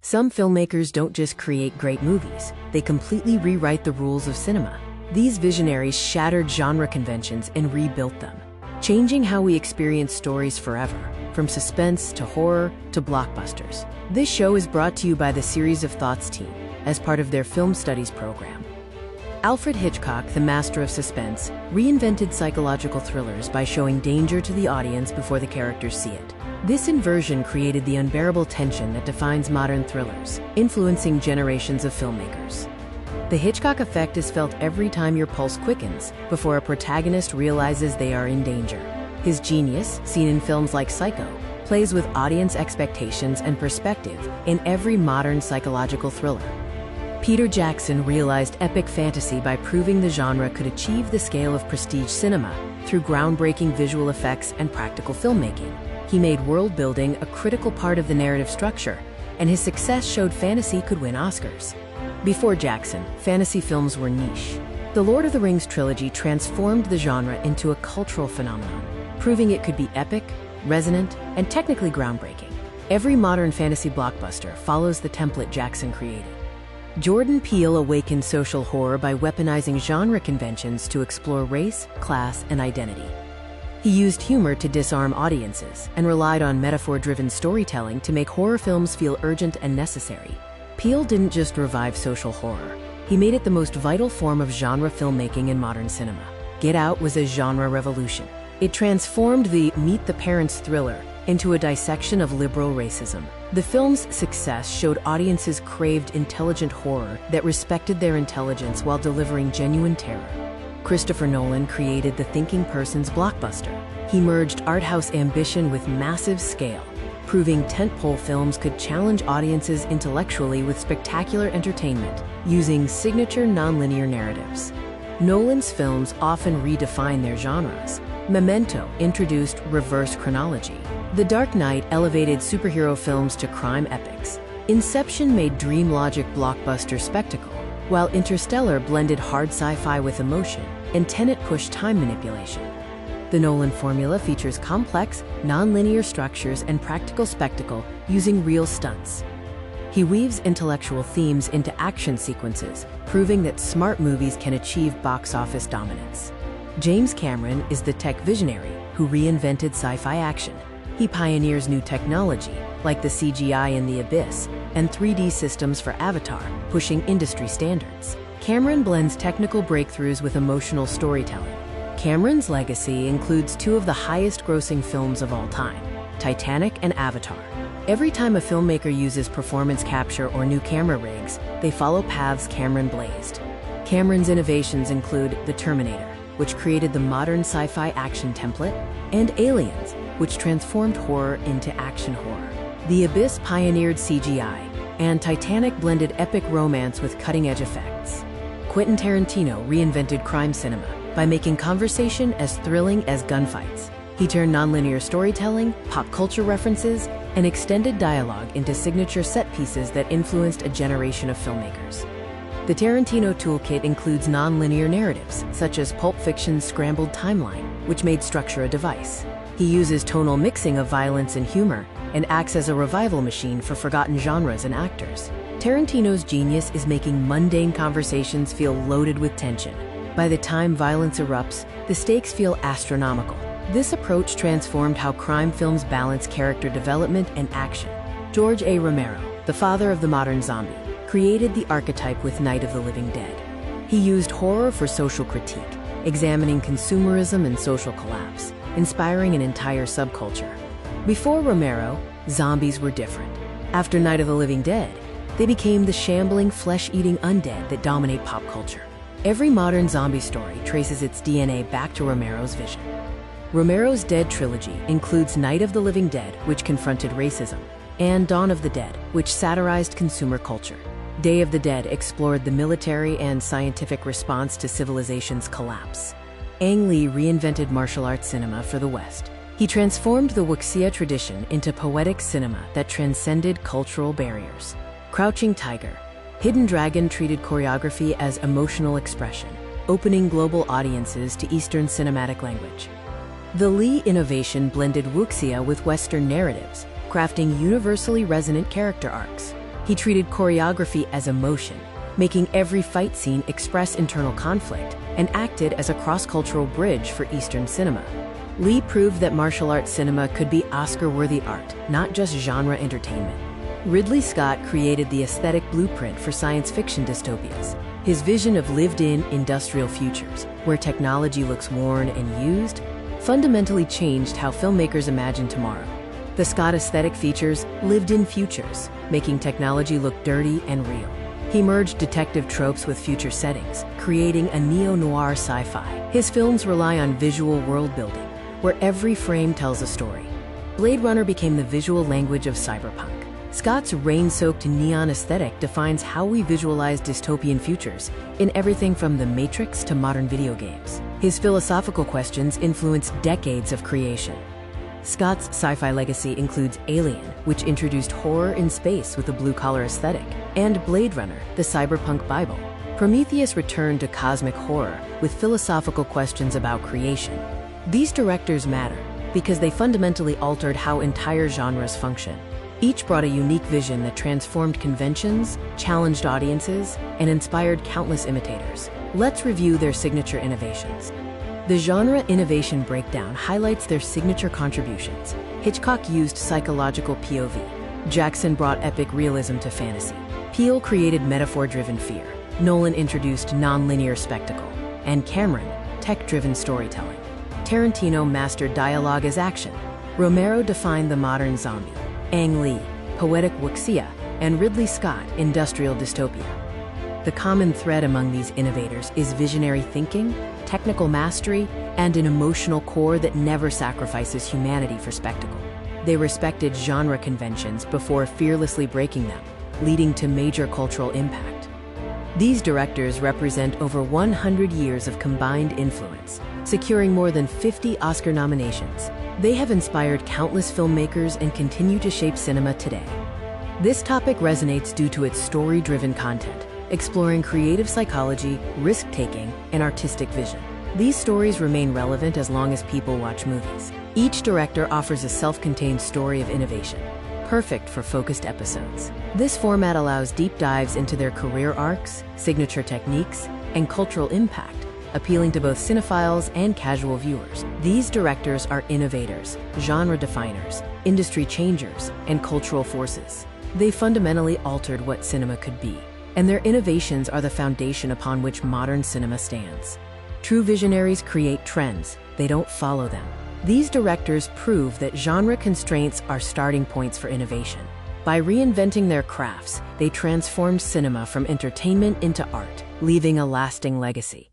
Some filmmakers don't just create great movies, they completely rewrite the rules of cinema. These visionaries shattered genre conventions and rebuilt them, changing how we experience stories forever, from suspense to horror to blockbusters. This show is brought to you by the Series of Thoughts team as part of their film studies program. Alfred Hitchcock, the master of suspense, reinvented psychological thrillers by showing danger to the audience before the characters see it. This inversion created the unbearable tension that defines modern thrillers, influencing generations of filmmakers. The Hitchcock effect is felt every time your pulse quickens before a protagonist realizes they are in danger. His genius, seen in films like Psycho, plays with audience expectations and perspective in every modern psychological thriller. Peter Jackson realized epic fantasy by proving the genre could achieve the scale of prestige cinema through groundbreaking visual effects and practical filmmaking. He made world-building a critical part of the narrative structure, and his success showed fantasy could win Oscars. Before Jackson, fantasy films were niche. The Lord of the Rings trilogy transformed the genre into a cultural phenomenon, proving it could be epic, resonant, and technically groundbreaking. Every modern fantasy blockbuster follows the template Jackson created. Jordan Peele awakened social horror by weaponizing genre conventions to explore race, class, and identity. He used humor to disarm audiences and relied on metaphor-driven storytelling to make horror films feel urgent and necessary. Peele didn't just revive social horror, he made it the most vital form of genre filmmaking in modern cinema. Get Out was a genre revolution. It transformed the Meet the Parents thriller into a dissection of liberal racism. The film's success showed audiences craved intelligent horror that respected their intelligence while delivering genuine terror. Christopher Nolan created the thinking person's blockbuster. He merged art house ambition with massive scale, proving tentpole films could challenge audiences intellectually with spectacular entertainment, using signature nonlinear narratives. Nolan's films often redefine their genres. Memento introduced reverse chronology. The Dark Knight elevated superhero films to crime epics. Inception made dream logic blockbuster spectacle, while Interstellar blended hard sci-fi with emotion, and Tenet pushed time manipulation. The Nolan formula features complex, non-linear structures and practical spectacle using real stunts. He weaves intellectual themes into action sequences, proving that smart movies can achieve box office dominance. James Cameron is the tech visionary who reinvented sci-fi action. He pioneers new technology, like the CGI in The Abyss, and 3D systems for Avatar, pushing industry standards. Cameron blends technical breakthroughs with emotional storytelling. Cameron's legacy includes two of the highest-grossing films of all time, Titanic and Avatar. Every time a filmmaker uses performance capture or new camera rigs, they follow paths Cameron blazed. Cameron's innovations include The Terminator, which created the modern sci-fi action template, and Aliens, which transformed horror into action horror. The Abyss pioneered CGI, and Titanic blended epic romance with cutting-edge effects. Quentin Tarantino reinvented crime cinema by making conversation as thrilling as gunfights. He turned nonlinear storytelling, pop culture references, and extended dialogue into signature set pieces that influenced a generation of filmmakers. The Tarantino toolkit includes nonlinear narratives, such as Pulp Fiction's scrambled timeline, which made structure a device. He uses tonal mixing of violence and humor, and acts as a revival machine for forgotten genres and actors. Tarantino's genius is making mundane conversations feel loaded with tension. By the time violence erupts, the stakes feel astronomical. This approach transformed how crime films balance character development and action. George A. Romero, the father of the modern zombie, created the archetype with Night of the Living Dead. He used horror for social critique, examining consumerism and social collapse, inspiring an entire subculture. Before Romero, zombies were different. After Night of the Living Dead, they became the shambling, flesh-eating undead that dominate pop culture. Every modern zombie story traces its DNA back to Romero's vision. Romero's Dead trilogy includes Night of the Living Dead, which confronted racism, and Dawn of the Dead, which satirized consumer culture. Day of the Dead explored the military and scientific response to civilization's collapse. Ang Lee reinvented martial arts cinema for the West. He transformed the wuxia tradition into poetic cinema that transcended cultural barriers. Crouching Tiger, Hidden Dragon treated choreography as emotional expression, opening global audiences to Eastern cinematic language. The Lee innovation blended wuxia with Western narratives, crafting universally resonant character arcs. He treated choreography as emotion, making every fight scene express internal conflict, and acted as a cross-cultural bridge for Eastern cinema. Lee proved that martial arts cinema could be Oscar-worthy art, not just genre entertainment. Ridley Scott created the aesthetic blueprint for science fiction dystopias. His vision of lived-in industrial futures, where technology looks worn and used, fundamentally changed how filmmakers imagine tomorrow. The Scott aesthetic features lived-in futures, making technology look dirty and real. He merged detective tropes with future settings, creating a neo-noir sci-fi. His films rely on visual world-building, where every frame tells a story. Blade Runner became the visual language of cyberpunk. Scott's rain-soaked neon aesthetic defines how we visualize dystopian futures, in everything from The Matrix to modern video games. His philosophical questions influenced decades of creation. Scott's sci-fi legacy includes Alien, which introduced horror in space with a blue-collar aesthetic, and Blade Runner, the cyberpunk Bible. Prometheus returned to cosmic horror with philosophical questions about creation. These directors matter because they fundamentally altered how entire genres function. Each brought a unique vision that transformed conventions, challenged audiences, and inspired countless imitators. Let's review their signature innovations. The genre innovation breakdown highlights their signature contributions. Hitchcock used psychological POV. Jackson brought epic realism to fantasy. Peele created metaphor-driven fear. Nolan introduced non-linear spectacle. And Cameron, tech-driven storytelling. Tarantino mastered dialogue as action. Romero defined the modern zombie. Ang Lee, poetic wuxia, and Ridley Scott, industrial dystopia. The common thread among these innovators is visionary thinking, technical mastery, and an emotional core that never sacrifices humanity for spectacle. They respected genre conventions before fearlessly breaking them, leading to major cultural impact. These directors represent over 100 years of combined influence, securing more than 50 Oscar nominations. They have inspired countless filmmakers and continue to shape cinema today. This topic resonates due to its story-driven content, exploring creative psychology, risk-taking, and artistic vision. These stories remain relevant as long as people watch movies. Each director offers a self-contained story of innovation, perfect for focused episodes. This format allows deep dives into their career arcs, signature techniques, and cultural impact, appealing to both cinephiles and casual viewers. These directors are innovators, genre definers, industry changers, and cultural forces. They fundamentally altered what cinema could be, and their innovations are the foundation upon which modern cinema stands. True visionaries create trends, they don't follow them. These directors prove that genre constraints are starting points for innovation. By reinventing their crafts, they transformed cinema from entertainment into art, leaving a lasting legacy.